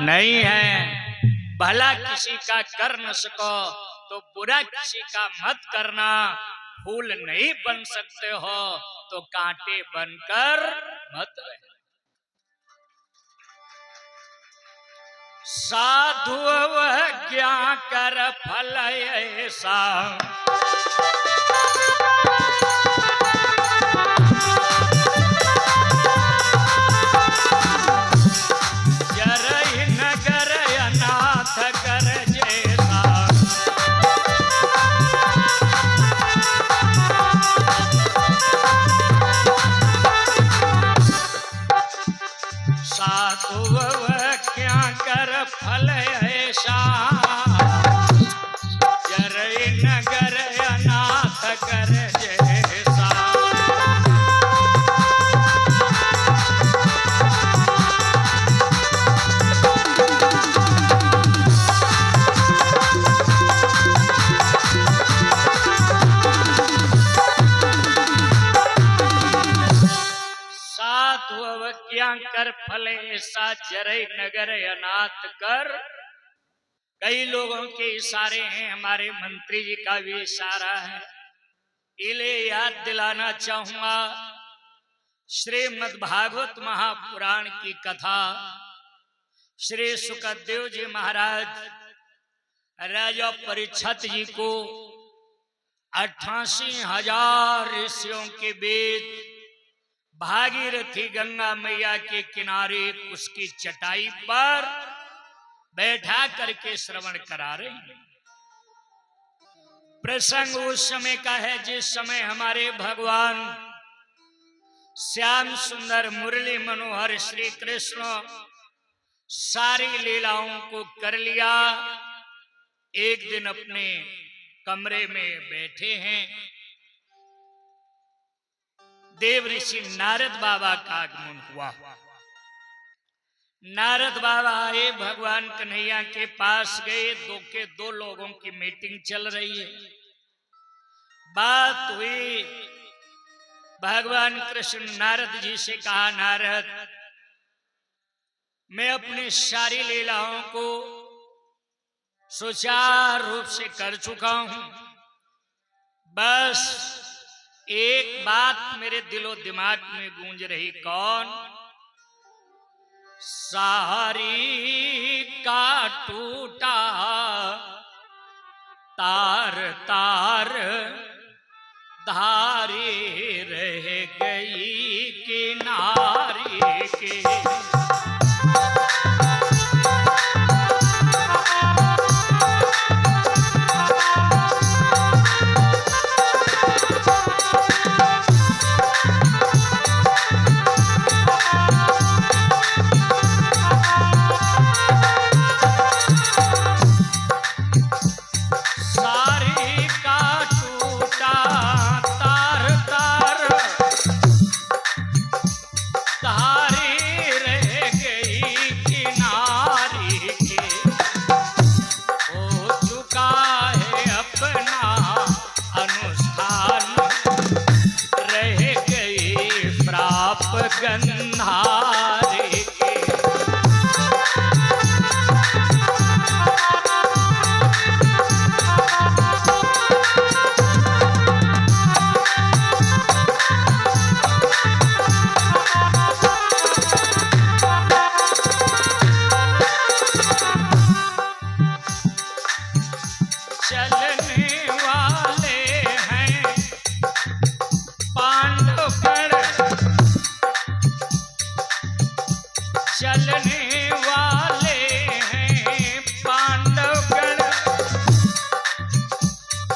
नहीं है। भला किसी का कर न सको तो बुरा किसी का मत करना। फूल नहीं बन सकते हो तो कांटे बनकर मत रहे। साधु वह क्या कर फल ऐसा, जरई नगर अनाथ कर जैसा। साधु वह क्या कर फल ऐसा, जरई नगर अनाथ कर जैसा। साधु अवज्ञा कर फल ऐसा, जरई नगर अनाथ कर। कई लोगों के इशारे हैं, हमारे मंत्री जी का भी इशारा है। इले याद दिलाना चाहूंगा श्रीमद् भागवत महापुराण की कथा। श्री सुखदेव जी महाराज राजा परीक्षित जी को 88,000 ऋषियों के बीच भागीरथी गंगा मैया के किनारे उसकी चटाई पर बैठा करके श्रवण करा रहे हैं। प्रसंग उस समय का है जिस समय हमारे भगवान श्याम सुंदर मुरली मनोहर श्री कृष्ण सारी लीलाओं को कर लिया। एक दिन अपने कमरे में बैठे हैं, देव ऋषि नारद बाबा का आगमन हुआ। नारद बाबा आए, भगवान कन्हैया के पास गए। दो लोगों की मीटिंग चल रही है। बात हुई, भगवान कृष्ण नारद जी से कहा, नारद मैं अपनी सारी लीलाओं को सुचारू रूप से कर चुका हूं, बस एक बात मेरे दिलो दिमाग में गूंज रही, कौन? सारी का टूटा तार तार धारी रह गई किनारे के। गंधारे के चलने वाले हैं पांडवगढ़, चलने वाले हैं पांडवगढ़,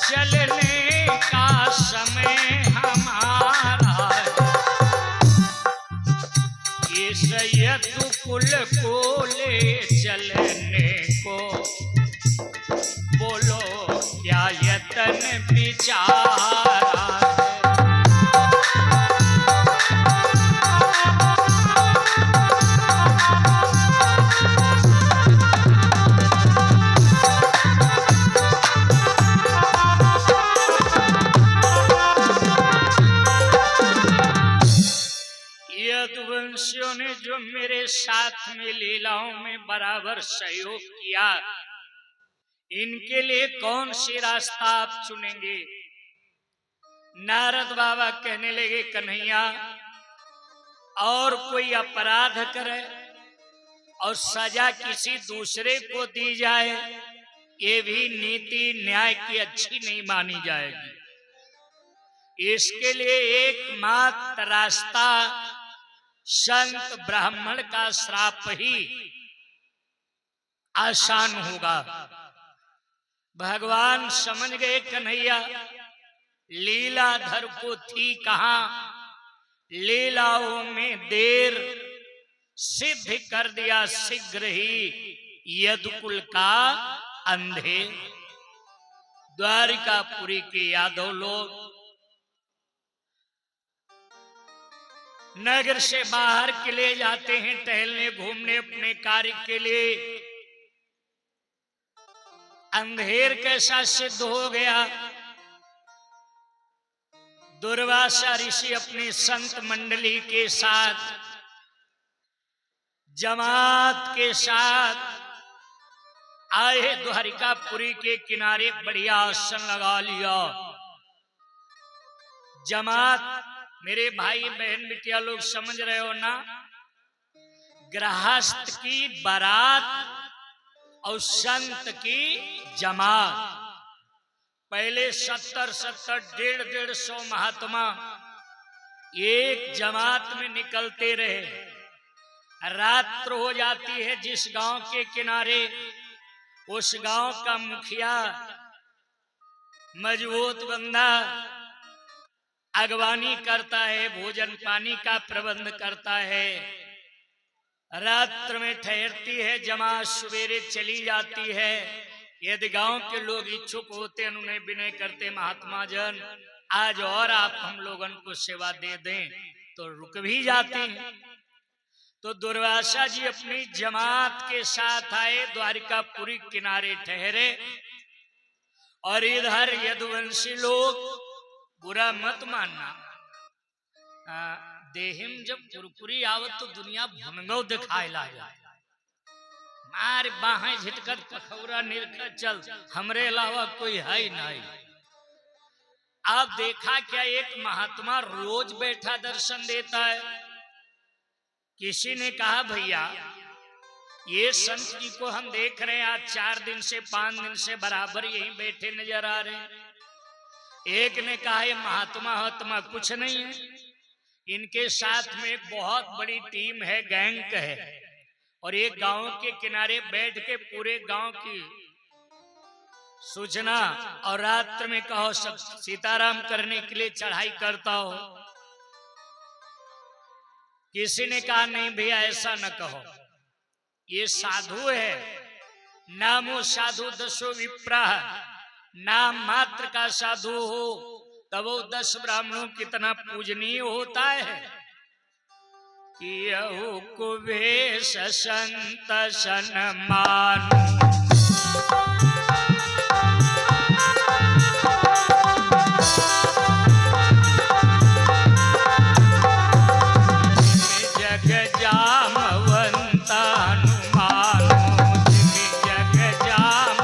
चलने का समय हमारा। ये यदुकुल को ले चलने को बोलो क्या यतन विचारा। यदुवंशियों ने जो मेरे साथ में लीलाओं में बराबर सहयोग किया, इनके लिए कौन सी रास्ता आप चुनेंगे? नारद बाबा कहने लगे, कन्हैया, और कोई अपराध करे और सजा किसी दूसरे को दी जाए, ये भी नीति न्याय की अच्छी नहीं मानी जाएगी। इसके लिए एकमात्र रास्ता संत ब्राह्मण का श्राप ही आसान होगा। भगवान समझ गए कन्हैया लीलाधर को थी कहां, लीलाओं में देर सिद्ध कर दिया शीघ्र ही यदुकुल का अंधेर। द्वारिकापुरी के यादव लोग नगर से बाहर के लिए जाते हैं टहलने घूमने अपने कार्य के लिए। अंधेर कैसा सिद्ध हो गया? दुर्वासा ऋषि अपनी संत मंडली के साथ, जमात के साथ आए, द्वारिकापुरी के किनारे बढ़िया आसन लगा लिया। जमात मेरे भाई बहन बिटिया लोग समझ रहे हो ना, गृहस्थ की बारात और संत की जमात। पहले 70-70, 150 महात्मा एक जमात में निकलते रहे। रात्र हो जाती है, जिस गांव के किनारे उस गांव का मुखिया मजबूत बंदा अगवानी करता है, भोजन पानी का प्रबंध करता है। रात्र में ठहरती है जमात, सवेरे चली जाती है। यदि गांव के लोग इच्छुक होते हैं, उन्हें विनय करते, महात्मा जन आज और आप हम लोगन को सेवा दे दें, तो रुक भी जाते हैं। तो दुर्वासा जी अपनी जमात के साथ आए, द्वारिकापुरी किनारे ठहरे। और इधर यदुवंशी लोग, बुरा मत मानना, देहिम जब पुरपुरी आवत तो दुनिया भनगौ दिखाए लाया। मार बाहें झिटकत पखौरा निर्खत चल, हमरे अलावा कोई है ही नहीं। आप देखा क्या, एक महात्मा रोज बैठा दर्शन देता है। किसी ने कहा, भैया ये संत जी को हम देख रहे हैं आज 4 दिन से 5 दिन से बराबर यहीं बैठे नजर आ रहे हैं। एक ने कहा, ये महात्मा कुछ नहीं है, इनके साथ में एक बहुत बड़ी टीम है, गैंग है, और एक गांव के किनारे बैठ के पूरे गांव की सूचना और रात्र में कहो सब सीताराम करने के लिए चढ़ाई करता हो। किसी ने कहा, नहीं भैया ऐसा न कहो, ये साधु है, नामो साधु दसो विप्राह, नाम मात्र का साधु हो तब वो 10 ब्राह्मणों कितना पूजनीय होता है। कि यहु कुबेश संत सन्मानु, जग जामवंत हनुमानु, जग जाम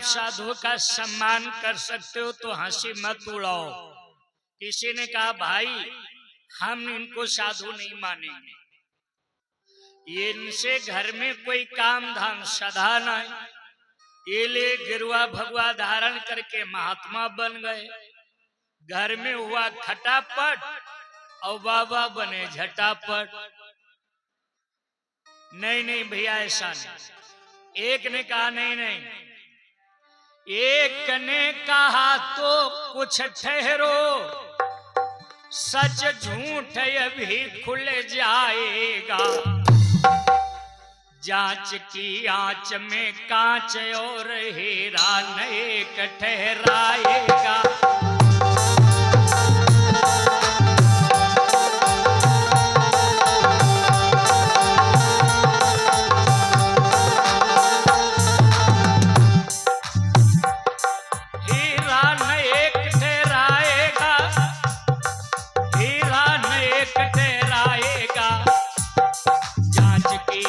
साधु का सम्मान कर सकते हो तो हंसी मत उड़ाओ। किसी ने कहा, भाई हम इनको साधु नहीं मानेंगे, ये इनसे घर में कोई काम धाम सधा नहीं। ये ले गिरुआ भगवा धारण करके महात्मा बन गए, घर में हुआ खटापट और बाबा बने झटापट। नहीं नहीं भैया ऐसा नहीं, एक ने कहा नहीं नहीं, एक ने कहा तो कुछ ठहरो, सच झूठ अभी खुल जाएगा, जांच की आंच में कांच और हीरा नेक ठहराएगा।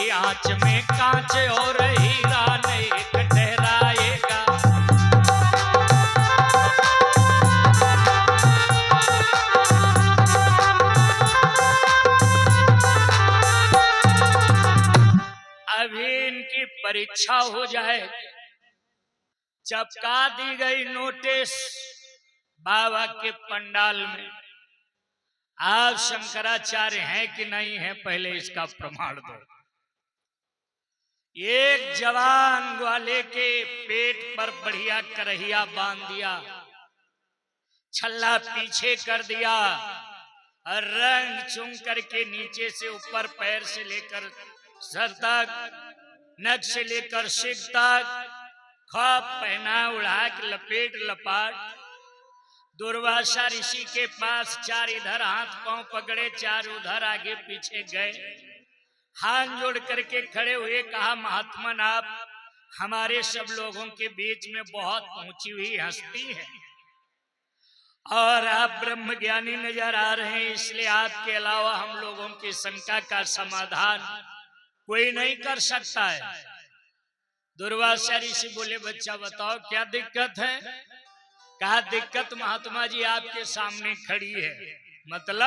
कांच में कांच और हीरा नेक ठहराएगा। अभी इनकी परीक्षा हो जाए, चपका दी गई नोटिस बाबा के पंडाल में, आप शंकराचार्य हैं कि नहीं है पहले इसका प्रमाण दो। एक जवान ग्वाले के पेट पर बढ़िया करहिया बांध दिया, छल्ला पीछे कर दिया और रंग चुन करके नीचे से ऊपर पैर से लेकर सर तक, नख से लेकर सिर तक खप पहना उड़ा के लपेट लपाट दुर्वासा ऋषि के पास, चार इधर हाथ पांव पकड़े, चार उधर आगे पीछे गए, हाथ जोड़ करके खड़े हुए, कहा महात्मन आप हमारे सब लोगों के बीच में बहुत पहुंची हुई हस्ती है और आप ब्रह्म ज्ञानी नजर आ रहे हैं, इसलिए आपके अलावा हम लोगों की शंका का समाधान कोई नहीं कर सकता है। दुर्वासा ऋषि बोले बच्चा बताओ क्या दिक्कत है? कहा दिक्कत महात्मा जी आपके सामने खड़ी है। मतलब